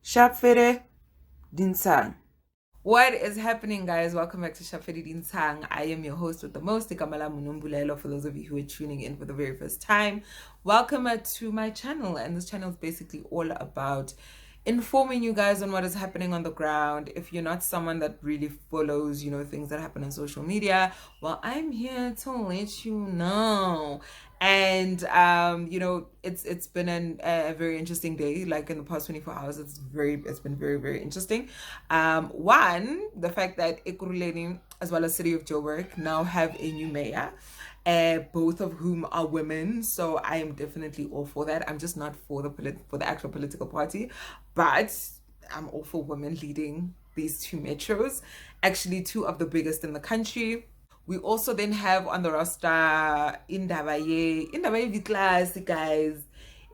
Shapfere Dinsang. What is happening, guys? Welcome back to Shafedi Din Tang. I am your host with the most, Ikamala Munumbulelo, for those of you who are tuning in for the very first time. Welcome to my channel, and this channel is basically all about informing you guys on what is happening on the ground. If you're not someone that really follows, things that happen on social media, well, I'm here to let you know. And it's been a very interesting day. Like in the past 24 hours, it's been very, very interesting. One, the fact that Ekurhuleni as well as City of Joburg now have a new mayor, both of whom are women. So I am definitely all for that. I'm just not for the actual political party, but I'm all for women leading these two metros, actually two of the biggest in the country. We also then have on the roster Indabaye Vitlas, guys.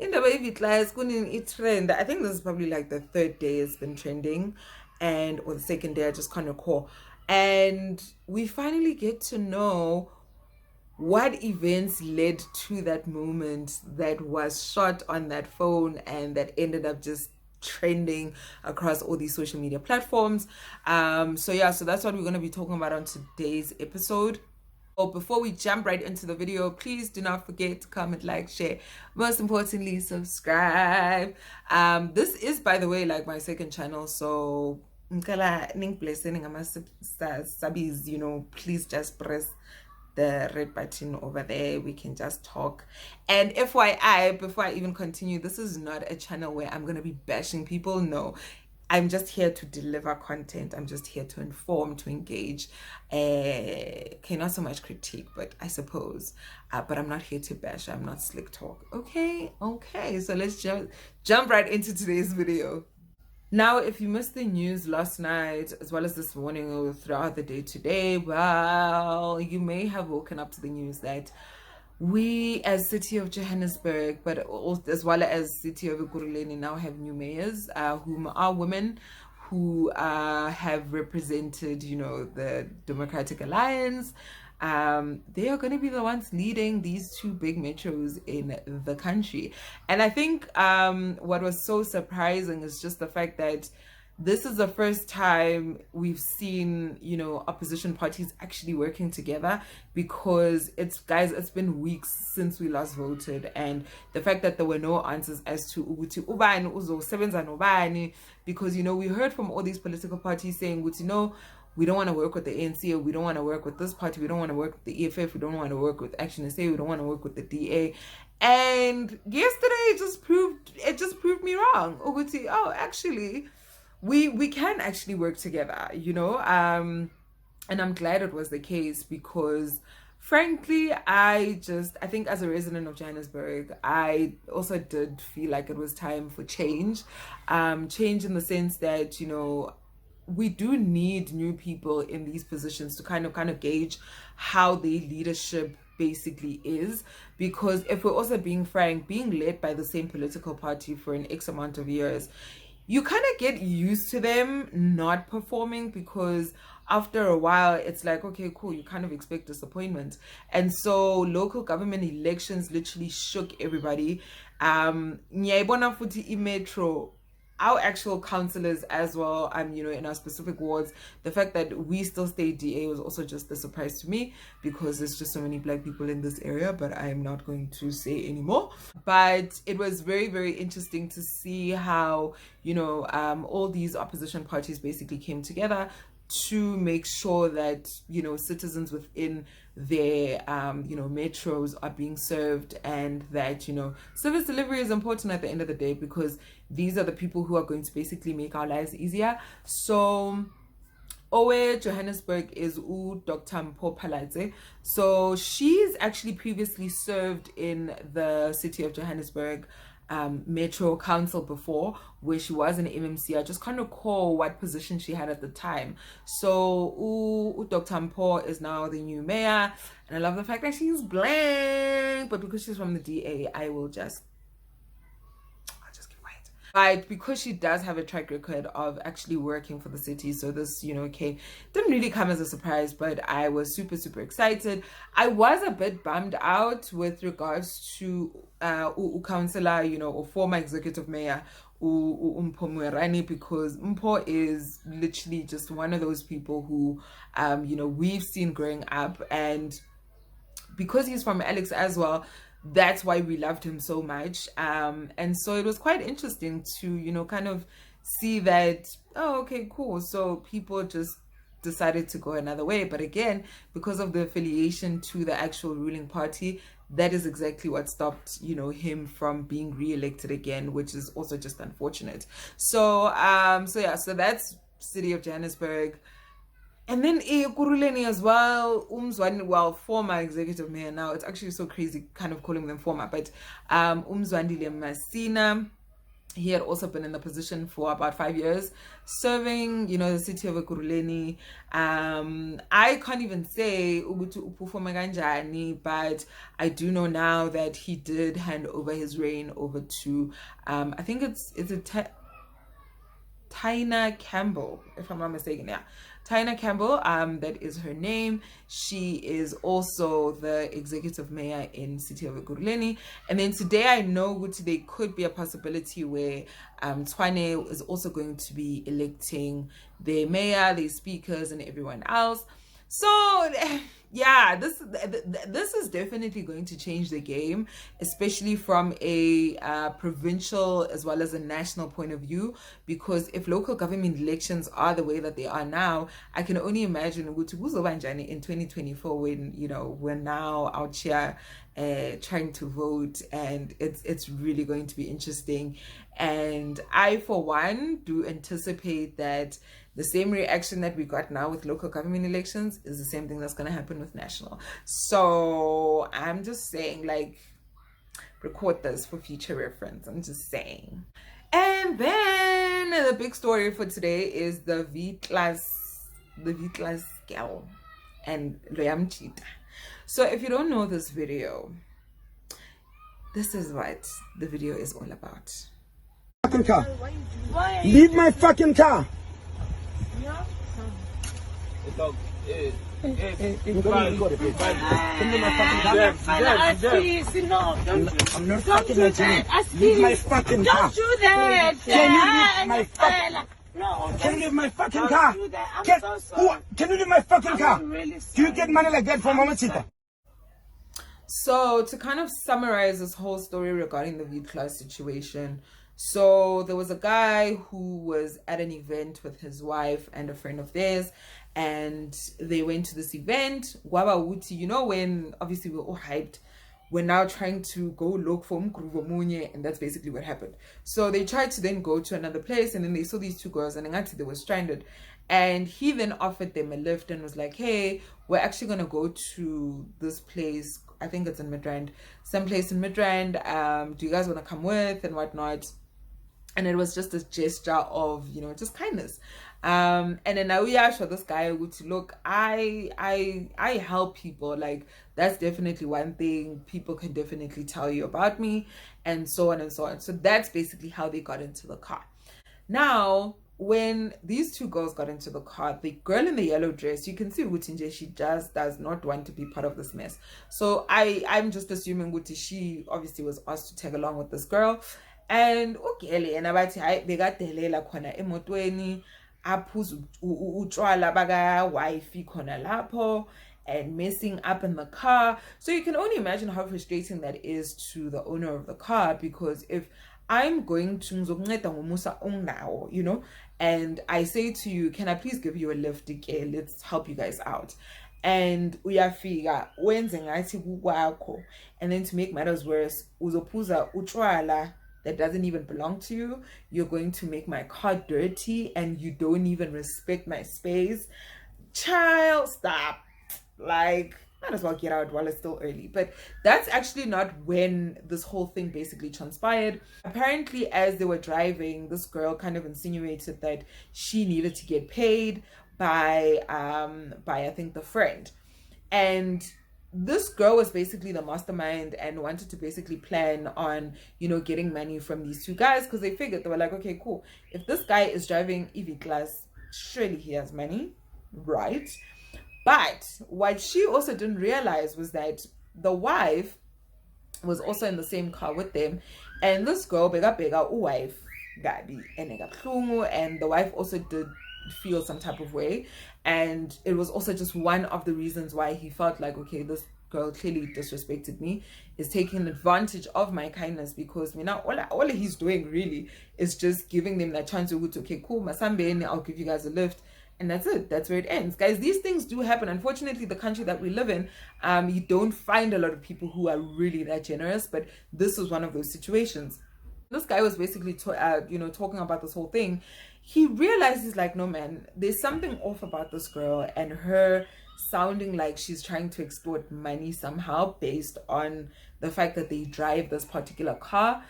Indabaye Vitlas, kunin trend. I think this is probably like the third day it's been trending, or the second day, I just can't recall. And we finally get to know what events led to that moment that was shot on that phone and that ended up just trending across all these social media platforms. So that's what we're going to be talking about on today's episode. So before we jump right into the video, please do not forget to comment, like, share, most importantly subscribe. This is, by the way, like my second channel, so please just press the red button over there. We can just talk. And FYI, before I even continue, this is not a channel where I'm going to be bashing people. No, I'm just here to deliver content. I'm just here to inform, to engage. Okay, not so much critique, but I suppose. But I'm not here to bash. I'm not slick talk. Okay. So let's jump right into today's video. Now, if you missed the news last night, as well as this morning or throughout the day today, well, you may have woken up to the news that we, as City of Johannesburg, but also, as well as City of Ekurhuleni, now have new mayors, whom are women, who have represented, the Democratic Alliance. They are going to be the ones leading these two big metros in the country. And I think what was so surprising is just the fact that this is the first time we've seen, opposition parties actually working together, because it's been weeks since we last voted, and the fact that there were no answers as to ukuthi ubani uzosebenza nobani, because we heard from all these political parties saying ukuthi we don't want to work with the ANC, or we don't want to work with this party, we don't want to work with the EFF, we don't want to work with Action SA, we don't want to work with the DA. And yesterday it just proved me wrong. Ukuthi, oh, actually we can actually work together, and I'm glad it was the case, because frankly, I think as a resident of Johannesburg, I also did feel like it was time for change. Change in the sense that, we do need new people in these positions to kind of gauge how their leadership basically is, because if we're also being frank, being led by the same political party for an X amount of years, you kind of get used to them not performing, because after a while it's like, okay, cool, you kind of expect disappointment. And so local government elections literally shook everybody. Nyayibona futhi imetro, our actual councillors as well, in our specific wards, the fact that we still stay DA was also just a surprise to me, because there's just so many black people in this area, but I'm not going to say anymore. But it was very, very interesting to see how, all these opposition parties basically came together to make sure that citizens within their metros are being served, and that service delivery is important at the end of the day, because these are the people who are going to basically make our lives easier. So Owe Johannesburg is Dr. Mpho Phalatse. So she's actually previously served in the City of Johannesburg Metro Council before, where she was an MMC. I just can't recall what position she had at the time. So Dr. Mpho is now the new mayor, and I love the fact that she's black, but because she's from the DA, I'll just keep quiet. But because she does have a track record of actually working for the city, so this, didn't really come as a surprise, but I was super, super excited. I was a bit bummed out with regards to councillor, or former executive mayor, Mpho, because Mpho is literally just one of those people who we've seen growing up, and because he's from Alex as well, that's why we loved him so much. And so it was quite interesting to kind of see that, oh, okay, cool, so people just decided to go another way. But again, because of the affiliation to the actual ruling party, that is exactly what stopped him from being re-elected again, which is also just unfortunate. So so that's city of Johannesburg. And then Ekurhuleni as well, well, former executive mayor now. It's actually so crazy kind of calling them former, but Umzwandile Masina, he had also been in the position for about 5 years, serving, the city of Ekurhuleni. I can't even say Ugutu Upufome Ganjani, but I do know now that he did hand over his reign over to, I think it's a Tina Campbell, if I'm not mistaken. Yeah, Tina Campbell, that is her name. She is also the executive mayor in city of Ekurhuleni. And then today I know there could be a possibility where Tshwane is also going to be electing their mayor, their speakers, and everyone else. So yeah, this is definitely going to change the game, especially from a provincial as well as a national point of view, because if local government elections are the way that they are now, I can only imagine in 2024 when we're now out here trying to vote, and it's really going to be interesting. And I, for one, do anticipate that the same reaction that we got now with local government elections is the same thing that's going to happen with national. So I'm just saying, record this for future reference. I'm just saying. And then the big story for today is the V-Class girl and Loyam Cheetah. So if you don't know this video, this is what the video is all about. Fucking car. Leave my fucking car. I'm not fucking with you. Leave my fucking car. Don't do that. Can you leave my fucking No, can you leave my fucking car? Can you leave my fucking car? Do you get money like that from Mama Chita? So to kind of summarize this whole story regarding the V-Class situation, so there was a guy who was at an event with his wife and a friend of theirs, and they went to this event. Gwaba Wuti, when obviously we're all hyped, we're now trying to go look for Mkruvomunye, and that's basically what happened. So they tried to then go to another place, and then they saw these two girls, and they were stranded. And he then offered them a lift and was like, hey, we're actually going to go to this place. I think it's in Midrand, someplace in Midrand. Do you guys want to come with and whatnot? And it was just a gesture of, just kindness. And then now we are sure this guy would look, I help people. Like, that's definitely one thing people can definitely tell you about me, and so on and so on. So that's basically how they got into the car. Now, when these two girls got into the car, the girl in the yellow dress, you can see Utinje, she just does not want to be part of this mess. So I'm just assuming Uti, she obviously was asked to tag along with this girl. And okay, and about they got the lela khona emotweni, aphuza utshwala baka wifey khona lapho, and messing up in the car. So you can only imagine how frustrating that is to the owner of the car, because if I'm going to and I say to you, can I please give you a lift? Okay, let's help you guys out. And uyafika wenze ngathi kukwakho, and then to make matters worse, uzophuza utshwala that doesn't even belong to you. You're going to make my car dirty, and you don't even respect my space. Child, stop. Like, might as well get out while it's still early. But that's actually not when this whole thing basically transpired. Apparently, as they were driving, this girl kind of insinuated that she needed to get paid by I think the friend. And this girl was basically the mastermind and wanted to basically plan on, getting money from these two guys, because they figured, they were like, okay, cool. If this guy is driving EV class, surely he has money, right? But what she also didn't realize was that the wife was also in the same car with them, and this girl, bega wife, gabi and the wife also did feel some type of way, and it was also just one of the reasons why he felt like, okay, this girl clearly disrespected me, is taking advantage of my kindness, because all he's doing really is just giving them that chance to go, okay, cool, masambeni, I'll give you guys a lift, and that's it. That's where it ends, guys. These things do happen. Unfortunately, the country that we live in, you don't find a lot of people who are really that generous, but this was one of those situations. This guy was basically talking about this whole thing. He realized, he's like, no man, there's something off about this girl and her sounding like she's trying to extort money somehow based on the fact that they drive this particular car.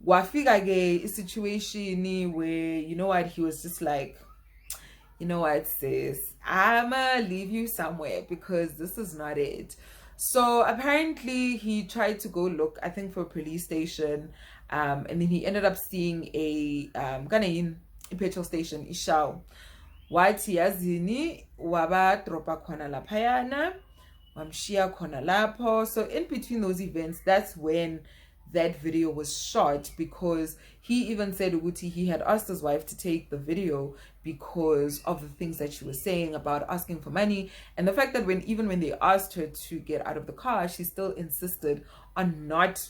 Wafika a situation where, you know what, he was just like, you know what, sis, I'ma leave you somewhere because this is not it. So apparently he tried to go look, I think, for a police station, and then he ended up seeing a petrol station, Ishao. Wathi yazini waba dropa khona laphayana, wamshiya khona lapho. So in between those events, that's when that video was shot, because he even said Uguti he had asked his wife to take the video because of the things that she was saying about asking for money, and the fact that even when they asked her to get out of the car, she still insisted on not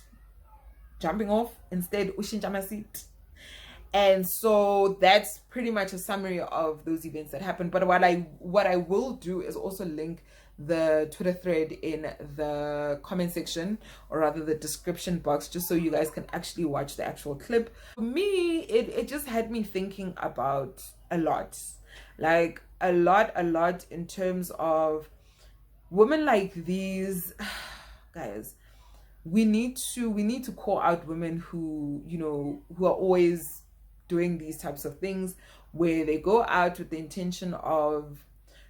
jumping off, instead ushinja seat. And so that's pretty much a summary of those events that happened. But what I will do is also link the Twitter thread in the comment section, or rather the description box, just so you guys can actually watch the actual clip. For me, it just had me thinking about a lot, like a lot in terms of women like these. Guys, we need to call out women who, who are always doing these types of things, where they go out with the intention of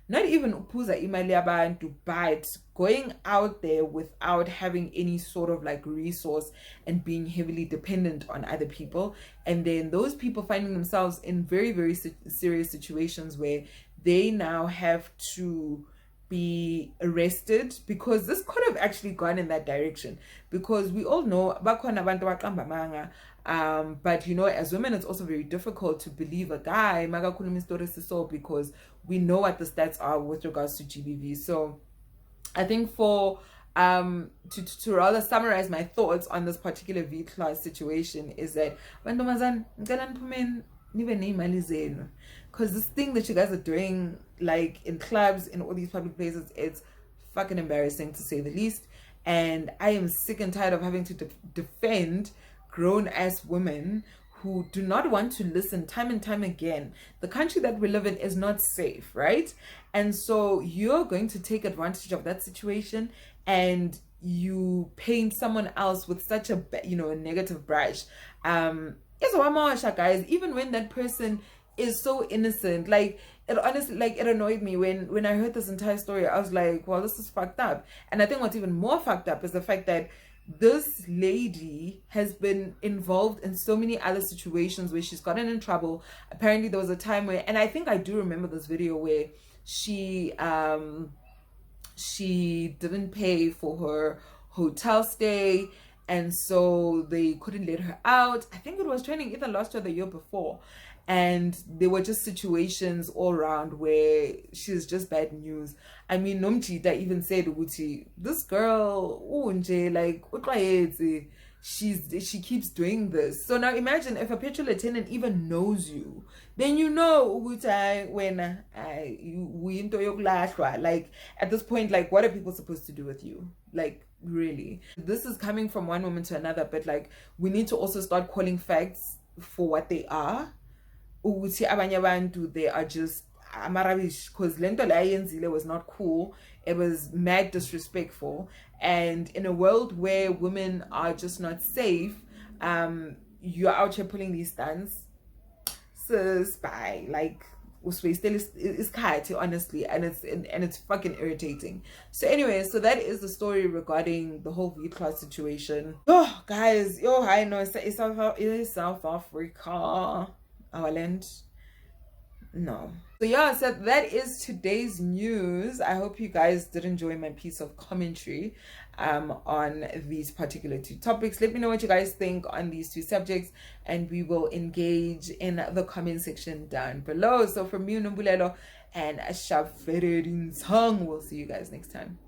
not even uphuza imali yabantu, but going out there without having any sort of like resource and being heavily dependent on other people, and then those people finding themselves in very, very serious situations where they now have to be arrested, because this could have actually gone in that direction, because we all know bakhona abantu baqamba manga, but as women, it's also very difficult to believe a guy magakhuluma story so, because we know what the stats are with regards to GBV. So I think for to rather summarize my thoughts on this particular V-class situation is that because this thing that you guys are doing, like in clubs, in all these public places, it's fucking embarrassing to say the least. And I am sick and tired of having to defend grown-ass women who do not want to listen time and time again. The country that we live in is not safe, right? And so you're going to take advantage of that situation, and you paint someone else with such a negative brush. Guys, even when that person is so innocent, like it honestly, like it annoyed me when I heard this entire story. I was like, well, this is fucked up. And I think what's even more fucked up is the fact that this lady has been involved in so many other situations where she's gotten in trouble. Apparently there was a time where, and I think I do remember this video, where she didn't pay for her hotel stay, and so they couldn't let her out. I think it was training either last year or the year before, and there were just situations all around where she's just bad news. I mean, Nomchita even said, Uguti, this girl, like, she keeps doing this. So now imagine if a petrol attendant even knows you, then Uguti, when we into your like at this point, like, what are people supposed to do with you? Like, really? This is coming from one woman to another, but like, we need to also start calling facts for what they are. They are just amarabish, because lento la yenzile was not cool. It was mad disrespectful, and in a world where women are just not safe, you're out here pulling these stunts, sis, bye. Like, is kite, honestly, and it's fucking irritating. So anyway, so that is the story regarding the whole V-class situation. Oh guys, I know it's South Africa, our land. No. So yeah, so that is today's news. I hope you guys did enjoy my piece of commentary on these particular two topics. Let me know what you guys think on these two subjects, and we will engage in the comment section down below. So from me, Nombulelo and Ashaf Nsang, we'll see you guys next time.